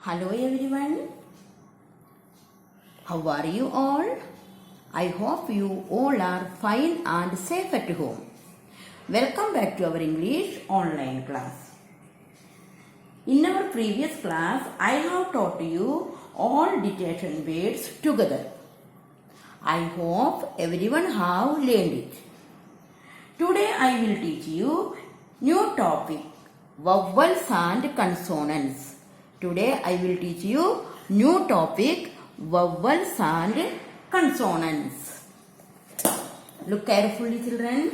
Hello everyone. How are you all? I hope you all are fine and safe at home. Welcome back to our English online class. In our previous class, I have taught you all dictation words together. I hope everyone have learned it. Today I will teach you new topic, vowels and consonants. Today I will teach you new topic, vowels and consonants. Look carefully, children.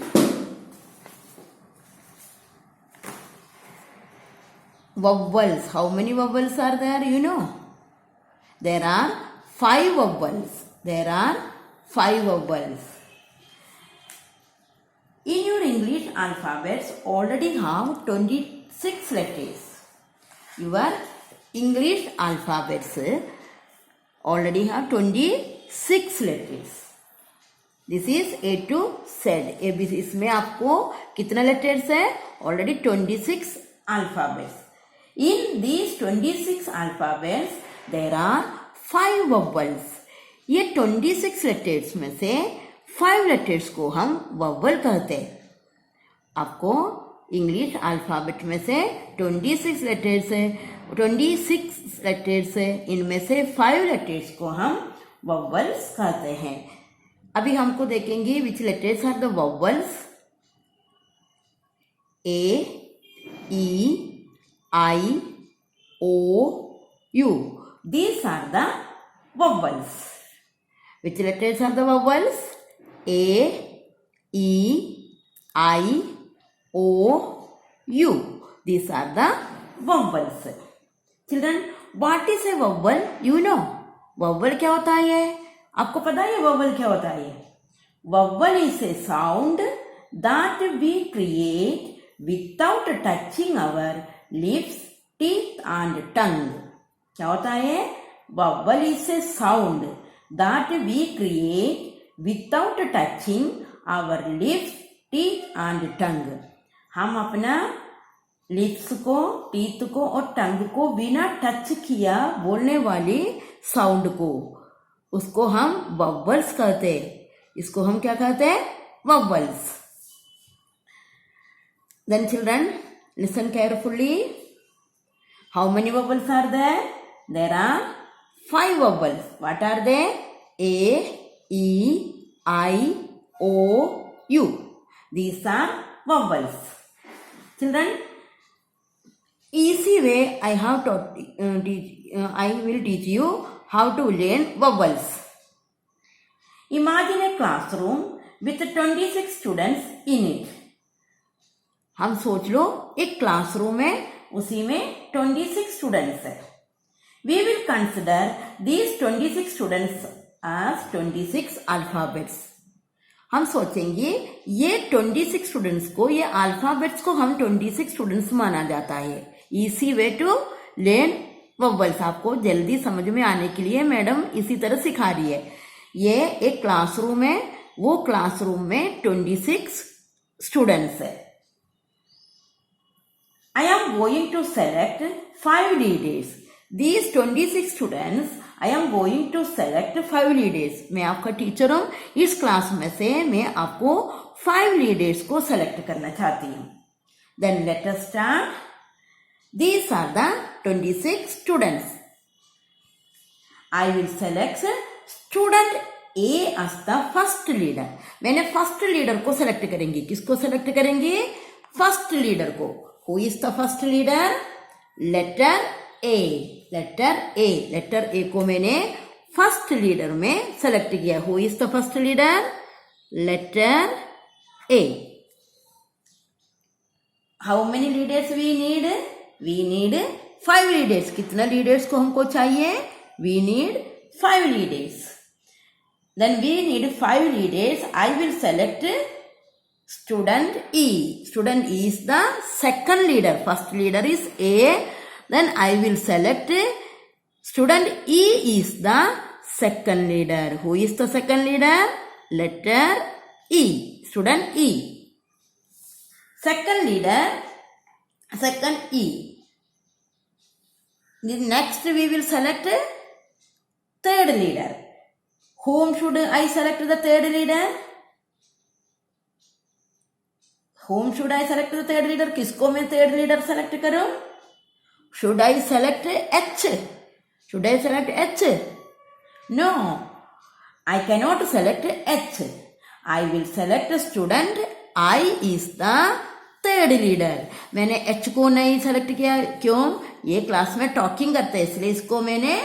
Vowels. How many vowels are there? You know? There are 5 vowels. There are 5 vowels. In your English alphabets already have 26 letters. Your English alphabets already have 26 letters. This is A to Z. इसमें आपको कितना letters है? Already 26 alphabets. In these 26 alphabets, there are 5 vowels. ये 26 letters में से 5 letters को हम vowel कहते हैं. आपको इंग्लिश अल्फ़ाबेट में से 26 लेटर्स है, 26 लेटर्स है, इनमें से 5 लेटर्स को हम वॉवल्स कहते हैं. अभी हमको देखेंगे which letters are the vowels. A, E, I, O, U. These are the vowels. Which letters are the vowels? A, E, I, O, U. These are the vowels. Children, what is a vowel? You know. Vowel क्या होता है? आपको पता है vowel क्या होता है? Vowel is a sound that we create without touching our lips, teeth and tongue. क्या होता है? Vowel is a sound that we create without touching our lips, teeth and tongue. हम अपना लिप्स को, टीथ को और टंग को बिना टच किया बोलने वाली साउंड को, उसको हम वॉवल्स कहते हैं. इसको हम क्या कहते हैं? Vowels. Then children, listen carefully. How many vowels are there? There are 5 vowels. What are they? A, E, I, O, U. These are vowels. Children, easy way I will teach you how to learn vowels. Imagine a classroom with 26 students in it. हम सोच लो एक classroom है, उसी में 26 students है. We will consider these 26 students as 26 alphabets. हम सोचेंगे ये 26 स्टूडेंट्स को, ये अल्फाबेट्स को हम 26 स्टूडेंट्स माना जाता है. इसी वे टू लर्न वॉवल्स. आपको जल्दी समझ में आने के लिए मैडम इसी तरह सिखा रही है. ये एक क्लासरूम है, वो क्लासरूम में 26 स्टूडेंट्स है. I am going to select 5 leaders. These 26 students, I am going to select 5 leaders. मैं आपका टीचर हूँ. इस क्लास में से मैं आपको 5 leaders को सेलेक्ट करना चाहती हूँ. Then let us start. These are the 26 students. I will select student A as the first leader. मैंने फर्स्ट लीडर को सेलेक्ट करेंगी. किसको सेलेक्ट करेंगे? फर्स्ट लीडर को. Who is the first leader? Letter A. Letter A. Letter A को मैंने first leader में select किया. Who is the first leader? Letter A. How many leaders we need? We need 5 leaders. कितना leaders को हमको चाहिए? We need 5 leaders. Then we need 5 leaders. I will select student E. Student E is the second leader. First leader is a. Then I will select student E is the second leader. Who is the second leader? Letter E. Student E. Second leader, second E. Next we will select third leader. Whom should I select the third leader? Whom should I select the third leader? किसको मैं third leader select करूं? Should I select H? Should I select H? No, I cannot select H. I will select student I is the third leader. मैंने H को नहीं select किया, क्यों? ये class में टॉकिंग करते हैं, इसलिए इसको मैंने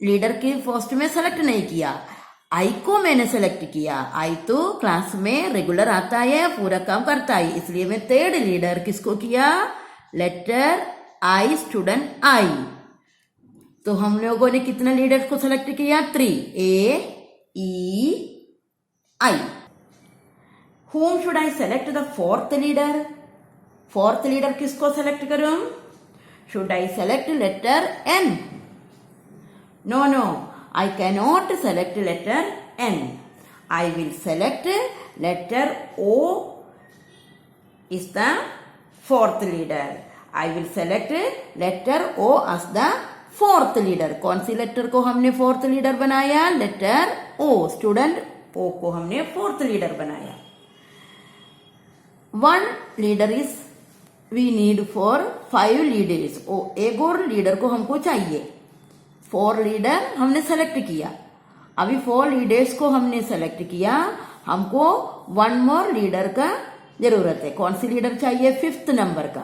लीडर की पोस्ट में सेलेक्ट नहीं किया. आई को मैंने सेलेक्ट किया. आई तो क्लास में रेगुलर आता है, पूरा काम करता है, इसलिए मैं थर्ड लीडर किसको किया? Letter I, student I. तो हम लोगों ने कितने लीडर्स को सेलेक्ट किया? 3. ए E I. Whom should I select the fourth leader? Fourth leader किसको सेलेक्ट करूं? Should I select letter N? No, no, I cannot select letter N. I will select letter O is the fourth leader. I will select letter O as the fourth leader. कौन सी letter को हमने fourth leader बनाया? Letter O. Student O को हमने fourth leader बनाया. One leader is we need for 5 leaders. एक और leader को हमको चाहिए. 4 लीडर हमने सेलेक्ट किया. अभी 4 लीडर्स को हमने सेलेक्ट किया, हमको 1 मोर लीडर का जरूरत है. कौन सी लीडर चाहिए? 5th नंबर का.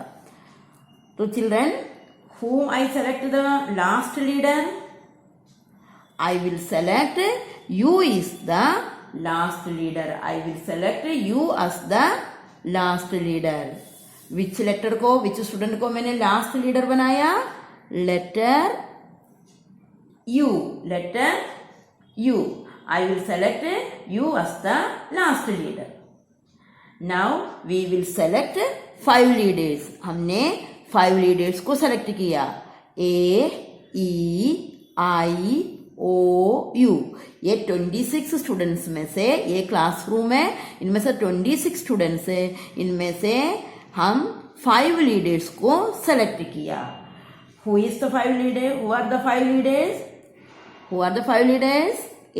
तो children, whom I select the last leader? I will select you is the last leader. I will select you as the last leader. Which letter को, which student को मैंने last leader बनाया? Letter U. Letter U. I will select you as the last leader. Now we will select 5 leaders. हमने 5 leaders को select किया. A, E, I, O, U. ये 26 students में से, ये क्लासरूम है, इनमें से 26 स्टूडेंट्स है, इनमें से हम 5 लीडर्स को सेलेक्ट किया. Who is the 5 leader? Who are the 5 leaders? Who are the 5 leaders? A,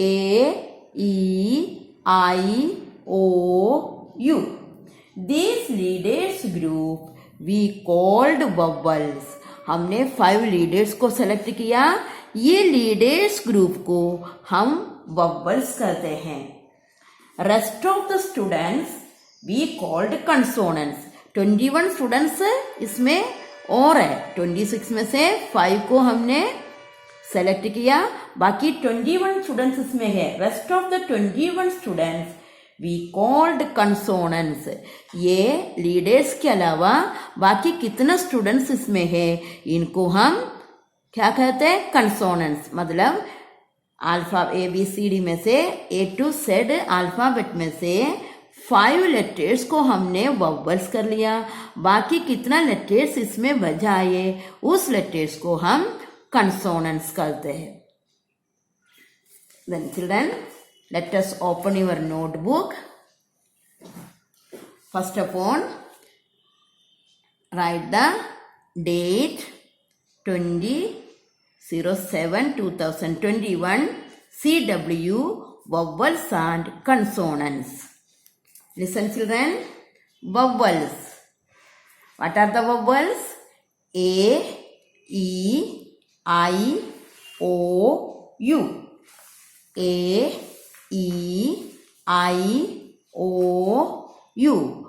E, I, O, U. These leaders group we called vowels. हमने 5 लीडर्स को सेलेक्ट किया. ये लीडर्स ग्रुप को हम वॉवल्स कहते हैं. Rest of the students we called consonants. 21 students इसमें और है. 26 में से 5 को हमने सेलेक्ट किया, बाकी 21 स्टूडेंट्स इसमें है. Rest of the 21 students we called consonants. ये लीडर्स के अलावा बाकी कितना स्टूडेंट्स इसमें है, इनको हम क्या कहते हैं? कंसोनेंट्स. मतलब अल्फा ABCD में से A to Z अल्फाबेट में से 5 लेटर्स को हमने वॉवल्स कर लिया, बाकी कितना लेटर्स इसमें बचा है, उस लेटर्स को हम कंसोनेंट्स कहते हैं. Then children, let us open your notebook. First of all, write the date 20/07/2021 CW vowels and consonants. Listen children, vowels. What are the vowels? A, E, I, O, U. A, E, I, O, U.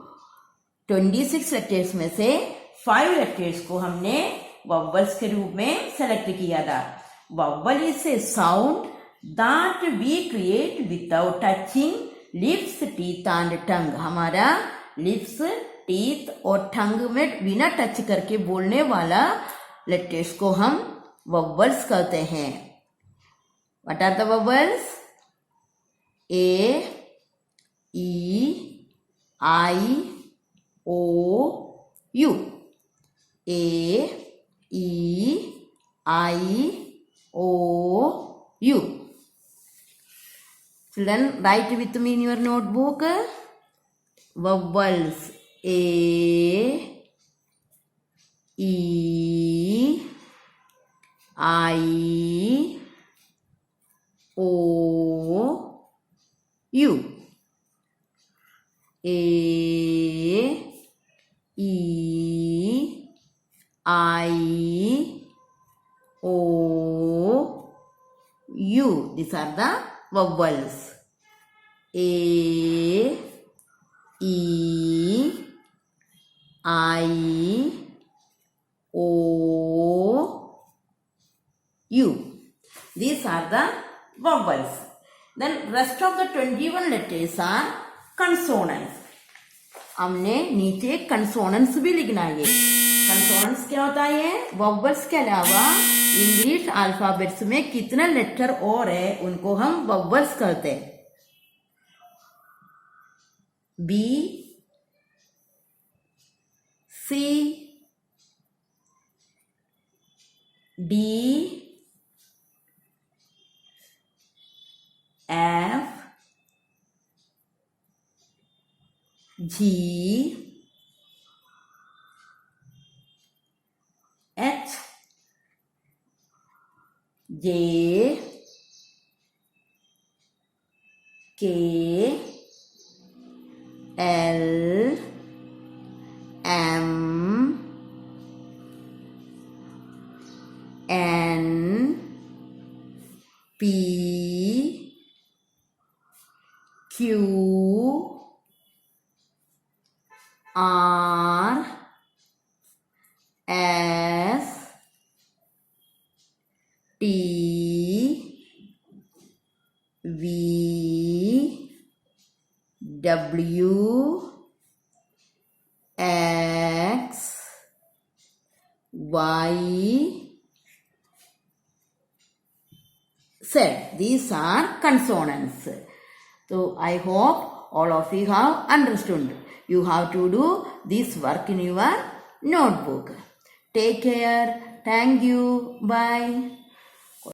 26 letters में से 5 letters को हमने vowels के रूप में select किया था. Vowel is a sound that we create without touching lips, teeth and tongue. हमारा लिप्स, टीथ और टंग में बिना टच करके बोलने वाला लेटर्स को हम वॉवल्स कहते हैं. What are the vowels? A, E, I, O, U. A, E, I, O, U. Children, write with me in your notebook. Vowels. A, E, I O U. A E I O U. These are the vowels. A E I O U. These are the vowels. Then rest of the 21 letters are consonants. हमने नीचे consonants भी लिखना है. Consonants क्या होता है? Vowels के अलावा इंग्लिश अल्फाबेट्स में कितने लेटर और है उनको हम वॉवल्स कहते हैं. B, C, D, F, G, H, J, K, L, M, N, P, Q, R, S, T, V, W, X, Y, Z. These are consonants. So I hope all of you have understood. You have to do this work in your notebook. Take care. Thank you. Bye.